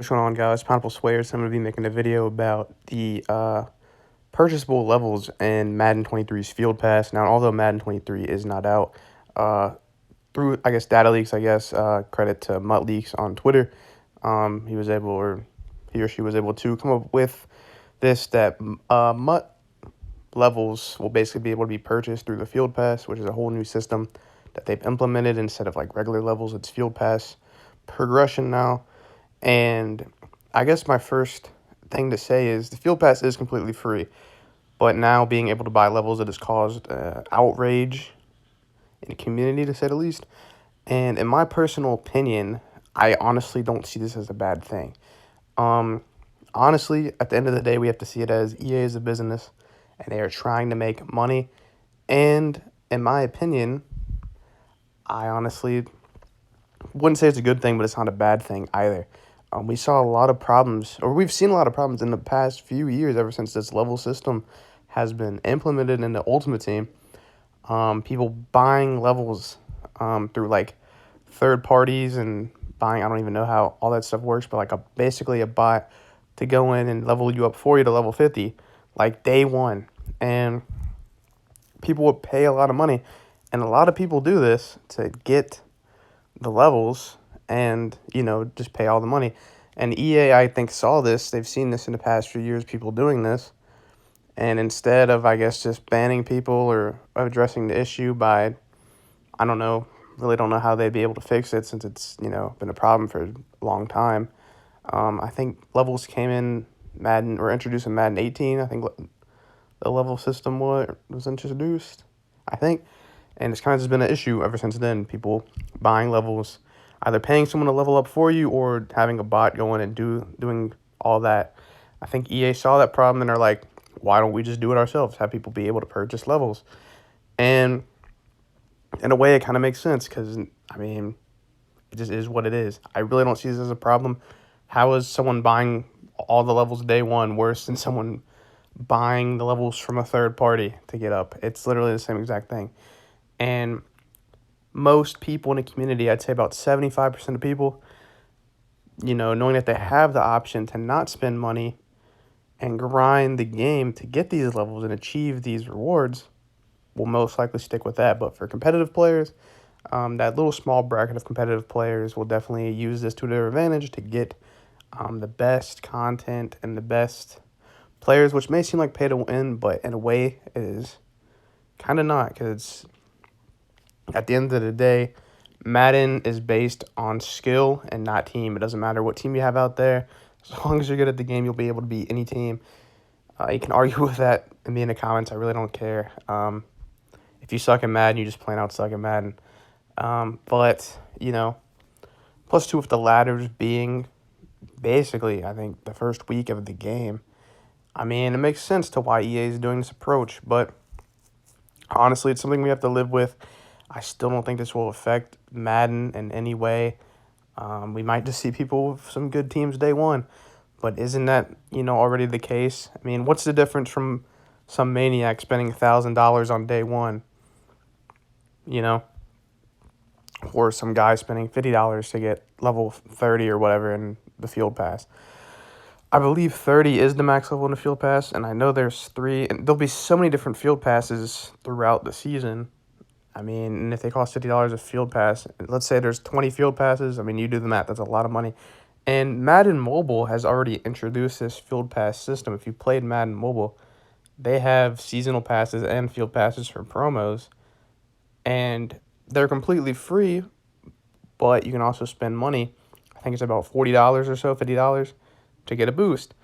What's going on, guys? Pineapple Swayers. I'm going to be making a video about the purchasable levels in Madden 23's Field Pass. Now, although Madden 23 is not out, through, I guess, data leaks, credit to Mutt Leaks on Twitter, he was able, or he or she was able to come up with this, that Mutt levels will basically be able to be purchased through the Field Pass, which is a whole new system that they've implemented. Instead of like regular levels, it's Field Pass progression now. And I guess my first thing to say is the Field Pass is completely free, but now being able to buy levels, that has caused outrage in the community, to say the least. And in my personal opinion, I honestly don't see this as a bad thing. Honestly, at the end of the day, we have to see it as EA is a business, and they are trying to make money. And in my opinion, I honestly wouldn't say it's a good thing, but it's not a bad thing either. We saw a lot of problems, or we've seen a lot of problems in the past few years, ever since this level system has been implemented in the Ultimate Team. People buying levels through like third parties and buying, I don't even know how all that stuff works, but like basically a bot to go in and level you up for you to level 50, like day one. And people would pay a lot of money, and a lot of people do this to get the levels and, just pay all the money. And EA, I think, saw this. They've seen this in the past few years, people doing this. And instead of, I guess, just banning people or addressing the issue by, I don't know, really don't know how they'd be able to fix it, since it's, been a problem for a long time. I think levels came in Madden, or introduced in Madden 18. I think the level system was introduced, I think. And it's kind of just been an issue ever since then. People buying levels, either paying someone to level up for you or having a bot go in and doing all that. I think EA saw that problem, and they're like, why don't we just do it ourselves? Have people be able to purchase levels. And in a way, it kind of makes sense, because, it just is what it is. I really don't see this as a problem. How is someone buying all the levels day one worse than someone buying the levels from a third party to get up? It's literally the same exact thing. And most people in the community, I'd say about 75% of people, knowing that they have the option to not spend money and grind the game to get these levels and achieve these rewards, will most likely stick with that. But for competitive players, that little small bracket of competitive players will definitely use this to their advantage to get the best content and the best players, which may seem like pay to win, but in a way it is kind of not, because at the end of the day, Madden is based on skill and not team. It doesn't matter what team you have out there. As long as you're good at the game, you'll be able to beat any team. You can argue with that and be in the comments. I really don't care. If you suck at Madden, you just plain out suck at Madden. But, plus two with the ladders being basically, I think, the first week of the game. It makes sense to why EA is doing this approach. But honestly, it's something we have to live with. I still don't think this will affect Madden in any way. We might just see people with some good teams day one. But isn't that, already the case? What's the difference from some maniac spending $1,000 on day one, or some guy spending $50 to get level 30 or whatever in the Field Pass? I believe 30 is the max level in the Field Pass, and I know there's 3, and there'll be so many different Field Passes throughout the season. And if they cost $50 a Field Pass, let's say there's 20 Field Passes, you do the math, that's a lot of money. And Madden Mobile has already introduced this Field Pass system. If you played Madden Mobile, they have seasonal passes and Field Passes for promos, and they're completely free, but you can also spend money. I think it's about $40 or so, $50 to get a boost.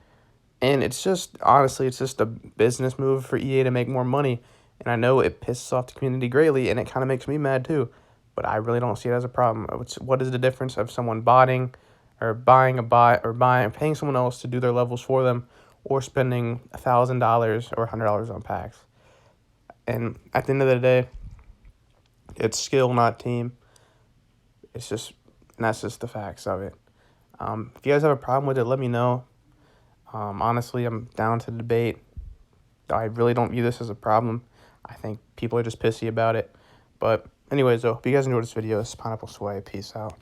And it's just, honestly, it's just a business move for EA to make more money. And I know it pisses off the community greatly, and it kind of makes me mad too. But I really don't see it as a problem. What is the difference of someone buying a bot, or paying someone else to do their levels for them, or spending $1,000 or $100 on packs? And at the end of the day, it's skill, not team. And that's just the facts of it. If you guys have a problem with it, let me know. Honestly, I'm down to debate. I really don't view this as a problem. I think people are just pissy about it. But anyways, though, if you guys enjoyed this video, it's Pineapple Sway. Peace out.